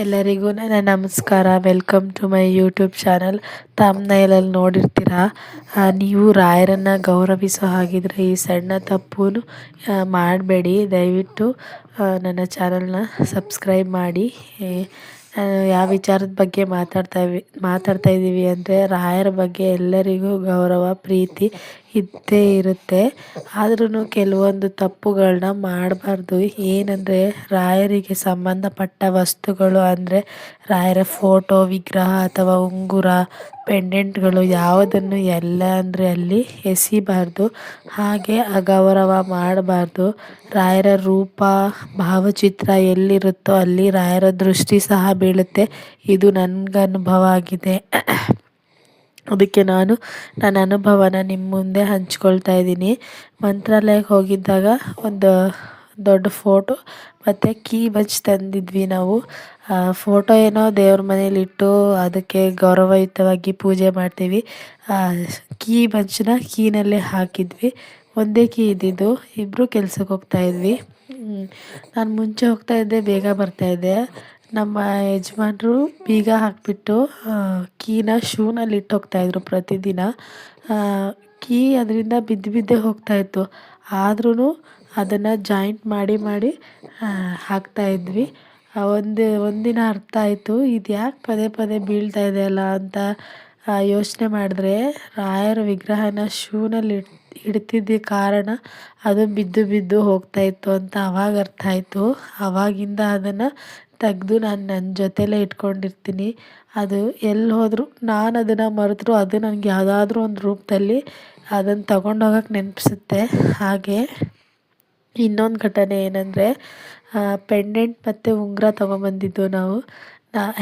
ಎಲ್ಲರಿಗೂ ನನ್ನ ನಮಸ್ಕಾರ. Welcome to my YouTube channel. ಥಂಬ್ನೈಲಲ್ಲಿ ನೋಡಿರ್ತೀರಾ, ನೀವು ರಾಯರನ್ನು ಗೌರವಿಸೋ ಹಾಗಿದ್ರೆ ಈ ಸಣ್ಣ ತಪ್ಪು ಮಾಡಬೇಡಿ. ದಯವಿಟ್ಟು ನನ್ನ ಚಾನಲ್ನ ಸಬ್ಸ್ಕ್ರೈಬ್ ಮಾಡಿ. ಯಾವ ವಿಚಾರದ ಬಗ್ಗೆ ಮಾತಾಡ್ತಾ ಇದ್ದೀವಿ ಅಂದರೆ, ರಾಯರ ಬಗ್ಗೆ ಎಲ್ಲರಿಗೂ ಗೌರವ ಪ್ರೀತಿ ಇದ್ದೇ ಇರುತ್ತೆ. ಆದ್ರೂ ಕೆಲವೊಂದು ತಪ್ಪುಗಳನ್ನ ಮಾಡಬಾರ್ದು. ಏನಂದರೆ, ರಾಯರಿಗೆ ಸಂಬಂಧಪಟ್ಟ ವಸ್ತುಗಳು ಅಂದರೆ ರಾಯರ ಫೋಟೋ, ವಿಗ್ರಹ ಅಥವಾ ಉಂಗುರ, ಪೆಂಡೆಂಟ್ಗಳು ಯಾವುದನ್ನು ಎಲ್ಲ ಅಂದರೆ ಅಲ್ಲಿ ಎಸಿಬಾರ್ದು. ಹಾಗೆ ಅಗೌರವ ಮಾಡಬಾರ್ದು. ರಾಯರ ರೂಪ, ಭಾವಚಿತ್ರ ಎಲ್ಲಿರುತ್ತೋ ಅಲ್ಲಿ ರಾಯರ ದೃಷ್ಟಿ ಸಹ ಬೀಳುತ್ತೆ. ಇದು ನನಗೆ ಅನುಭವ ಆಗಿದೆ. ಅದಕ್ಕೆ ನಾನು ನನ್ನ ಅನುಭವನ ನಿಮ್ಮ ಮುಂದೆ ಹಂಚ್ಕೊಳ್ತಾ ಇದ್ದೀನಿ. ಮಂತ್ರಾಲಯಕ್ಕೆ ಹೋಗಿದ್ದಾಗ ಒಂದು ದೊಡ್ಡ ಫೋಟೋ ಮತ್ತು ಕೀ ಬಚ್ ತಂದಿದ್ವಿ ನಾವು. ಫೋಟೋ ಏನೋ ದೇವ್ರ ಮನೇಲಿಟ್ಟು ಅದಕ್ಕೆ ಗೌರವಯುತವಾಗಿ ಪೂಜೆ ಮಾಡ್ತೀವಿ. ಕೀ ಬಚ್ಚನ್ನ ಕೀನಲ್ಲೇ ಹಾಕಿದ್ವಿ. ಒಂದೇ ಕೀ ಇದ್ದಿದ್ದು, ಇಬ್ಬರು ಕೆಲ್ಸಕ್ಕೆ ಹೋಗ್ತಾಯಿದ್ವಿ. ನಾನು ಮುಂಚೆ ಹೋಗ್ತಾಯಿದ್ದೆ, ಬೇಗ ಬರ್ತಾಯಿದ್ದೆ. ನಮ್ಮ ಯಜಮಾನ್ರು ಬೀಗ ಹಾಕಿಬಿಟ್ಟು ಕೀನ ಶೂನಲ್ಲಿ ಇಟ್ಟು ಹೋಗ್ತಾಯಿದ್ರು ಪ್ರತಿದಿನ. ಕೀ ಅದರಿಂದ ಬಿದ್ದೇ ಹೋಗ್ತಾಯಿತ್ತು. ಆದ್ರೂ ಅದನ್ನು ಜಾಯಿಂಟ್ ಮಾಡಿ ಹಾಕ್ತಾಯಿದ್ವಿ. ಒಂದಿನ ಅರ್ಥ ಆಯಿತು, ಇದು ಯಾಕೆ ಪದೇ ಪದೇ ಬೀಳ್ತಾ ಇದೆಯಲ್ಲ ಅಂತ ಯೋಚನೆ ಮಾಡಿದ್ರೆ, ರಾಯರ ವಿಗ್ರಹನ ಶೂನಲ್ಲಿ ಇಡ್ತಿದ್ದ ಕಾರಣ ಅದು ಬಿದ್ದು ಹೋಗ್ತಾಯಿತ್ತು ಅಂತ ಅವಾಗ ಅರ್ಥ ಆಯಿತು. ಆವಾಗಿಂದ ಅದನ್ನು ತೆಗೆದು ನಾನು ನನ್ನ ಜೊತೆಲೇ ಇಟ್ಕೊಂಡಿರ್ತೀನಿ. ಅದು ಎಲ್ಲಿ ಹೋದರೂ, ನಾನು ಅದನ್ನು ಮರೆತರೂ ಅದು ನನಗೆ ಯಾವುದಾದ್ರೂ ಒಂದು ರೂಪದಲ್ಲಿ ಅದನ್ನು ತಗೊಂಡೋಗಕ್ಕೆ ನೆನಪಿಸುತ್ತೆ. ಹಾಗೆ ಇನ್ನೊಂದು ಘಟನೆ ಏನಂದರೆ, ಪೆಂಡೆಂಟ್ ಮತ್ತು ಉಂಗುರ ತೊಗೊಂಬಂದಿದ್ದು ನಾವು.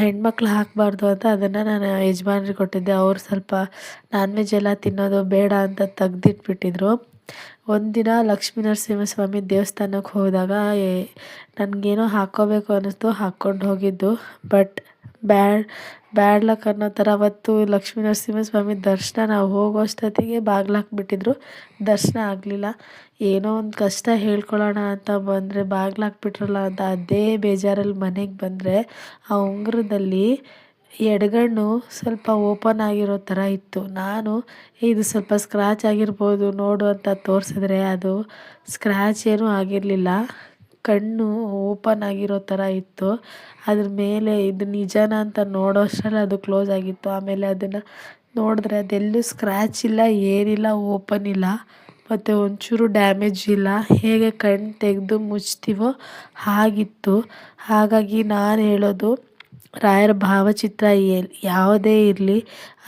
ಹೆಣ್ಮಕ್ಳು ಹಾಕಬಾರ್ದು ಅಂತ ಅದನ್ನು ನಾನು ಯಜಮಾನ್ರಿಗೆ ಕೊಟ್ಟಿದ್ದೆ. ಅವ್ರು ಸ್ವಲ್ಪ ನಾನ್ ವೆಜ್ ಎಲ್ಲ ತಿನ್ನೋದು ಬೇಡ ಅಂತ ತೆಗ್ದಿಟ್ಬಿಟ್ಟಿದ್ರು. ಒಂದಿನ ಲಕ್ಷ್ಮೀ ನರಸಿಂಹಸ್ವಾಮಿ ದೇವಸ್ಥಾನಕ್ಕೆ ಹೋದಾಗ ನನಗೇನೋ ಹಾಕ್ಕೋಬೇಕು ಅನ್ನಿಸ್ತು, ಹಾಕ್ಕೊಂಡು ಹೋಗಿದ್ದು. ಬಟ್ ಬ್ಯಾಡ್ ಲಕ್ ಅನ್ನೋ ಥರ ಅವತ್ತು ಲಕ್ಷ್ಮೀ ನರಸಿಂಹಸ್ವಾಮಿ ದರ್ಶನ ನಾವು ಹೋಗೋಷ್ಟೊತ್ತಿಗೆ ಬಾಗ್ಲು ಹಾಕ್ಬಿಟ್ಟಿದ್ರು. ದರ್ಶನ ಆಗಲಿಲ್ಲ. ಏನೋ ಒಂದು ಕಷ್ಟ ಹೇಳ್ಕೊಳ್ಳೋಣ ಅಂತ ಬಂದರೆ ಬಾಗ್ಲು ಹಾಕ್ಬಿಟ್ರಲ್ಲ ಅಂತ ಅದೇ ಬೇಜಾರಲ್ಲಿ ಮನೆಗೆ ಬಂದರೆ, ಆ ಉಂಗುರದಲ್ಲಿ ಎಡಗಣ್ಣು ಸ್ವಲ್ಪ ಓಪನ್ ಆಗಿರೋ ಥರ ಇತ್ತು. ನಾನು ಇದು ಸ್ವಲ್ಪ ಸ್ಕ್ರ್ಯಾಚ್ ಆಗಿರ್ಬೋದು ನೋಡು ಅಂತ ತೋರಿಸಿದ್ರೆ, ಅದು ಸ್ಕ್ರ್ಯಾಚ್ ಏನೂ ಆಗಿರಲಿಲ್ಲ. ಕಣ್ಣು ಓಪನ್ ಆಗಿರೋ ಥರ ಇತ್ತು. ಅದ್ರ ಮೇಲೆ ಇದು ನಿಜಾನ ಅಂತ ನೋಡೋಷ್ಟರಲ್ಲಿ ಅದು ಕ್ಲೋಸ್ ಆಗಿತ್ತು. ಆಮೇಲೆ ಅದನ್ನು ನೋಡಿದ್ರೆ ಅದೆಲ್ಲೂ ಸ್ಕ್ರ್ಯಾಚ್ ಇಲ್ಲ, ಏನಿಲ್ಲ, ಓಪನ್ ಇಲ್ಲ, ಮತ್ತು ಒಂಚೂರು ಡ್ಯಾಮೇಜ್ ಇಲ್ಲ. ಹೇಗೆ ಕಣ್ಣು ತೆಗೆದು ಮುಚ್ತೀವೋ ಹಾಗಿತ್ತು. ಹಾಗಾಗಿ ನಾನು ಹೇಳೋದು, ರಾಯರ ಭಾವಚಿತ್ರ ಯಾವುದೇ ಇರಲಿ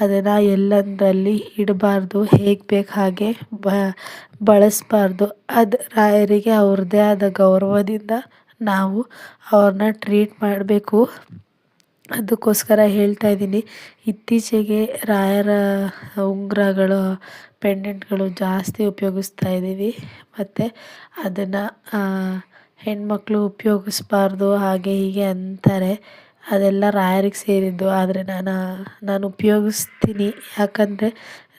ಅದನ್ನು ಎಲ್ಲಂದರಲ್ಲಿ ಇಡಬಾರ್ದು. ಹೇಗೆ ಬೇಕು ಹಾಗೆ ಬಳಸಬಾರ್ದು. ಅದು ರಾಯರಿಗೆ ಅವ್ರದ್ದೇ ಆದ ಗೌರವದಿಂದ ನಾವು ಅವ್ರನ್ನ ಟ್ರೀಟ್ ಮಾಡಬೇಕು. ಅದಕ್ಕೋಸ್ಕರ ಹೇಳ್ತಾ ಇದ್ದೀನಿ. ಇತ್ತೀಚೆಗೆ ರಾಯರ ಉಂಗುರಗಳು, ಪೆಂಡೆಂಟ್ಗಳು ಜಾಸ್ತಿ ಉಪಯೋಗಿಸ್ತಾ ಇದ್ದೀವಿ. ಮತ್ತು ಅದನ್ನು ಹೆಣ್ಮಕ್ಳು ಉಪಯೋಗಿಸ್ಬಾರ್ದು ಹಾಗೆ ಹೀಗೆ ಅಂತಾರೆ. ಅದೆಲ್ಲ ರಾಯರಿಗೆ ಸೇರಿದ್ದು. ಆದರೆ ನಾನು ಉಪಯೋಗಿಸ್ತೀನಿ. ಯಾಕಂದರೆ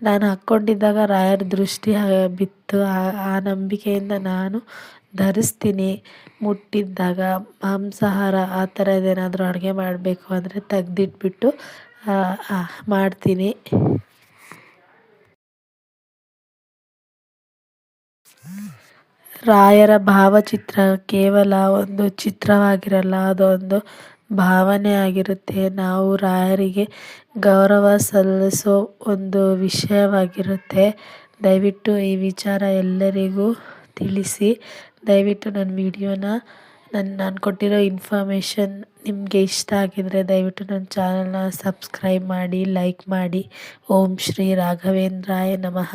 ನಾನು ಹಾಕ್ಕೊಂಡಿದ್ದಾಗ ರಾಯರ ದೃಷ್ಟಿ ಬಿತ್ತು. ಆ ನಂಬಿಕೆಯಿಂದ ನಾನು ಧರಿಸ್ತೀನಿ. ಮುಟ್ಟಿದ್ದಾಗ ಮಾಂಸಾಹಾರ ಆ ಥರದ್ದೇನಾದರೂ ಅಡುಗೆ ಮಾಡಬೇಕು ಅಂದರೆ ತೆಗ್ದಿಟ್ಬಿಟ್ಟು ಮಾಡ್ತೀನಿ. ರಾಯರ ಭಾವಚಿತ್ರ ಕೇವಲ ಒಂದು ಚಿತ್ರವಾಗಿರಲ್ಲ, ಅದೊಂದು ಭಾವನೆ ಆಗಿರುತ್ತೆ. ನಾವು ರಾಯರಿಗೆ ಗೌರವ ಸಲ್ಲಿಸೋ ಒಂದು ವಿಷಯವಾಗಿರುತ್ತೆ. ದಯವಿಟ್ಟು ಈ ವಿಚಾರ ಎಲ್ಲರಿಗೂ ತಿಳಿಸಿ. ದಯವಿಟ್ಟು ನನ್ನ ವಿಡಿಯೋನ, ನಾನು ಕೊಟ್ಟಿರೋ ಇನ್ಫಾರ್ಮೇಷನ್ ನಿಮಗೆ ಇಷ್ಟ ಆಗಿದರೆ ದಯವಿಟ್ಟು ನನ್ನ ಚಾನಲ್ನ ಸಬ್ಸ್ಕ್ರೈಬ್ ಮಾಡಿ, ಲೈಕ್ ಮಾಡಿ. ಓಂ ಶ್ರೀ ರಾಘವೇಂದ್ರಾಯ ನಮಃ.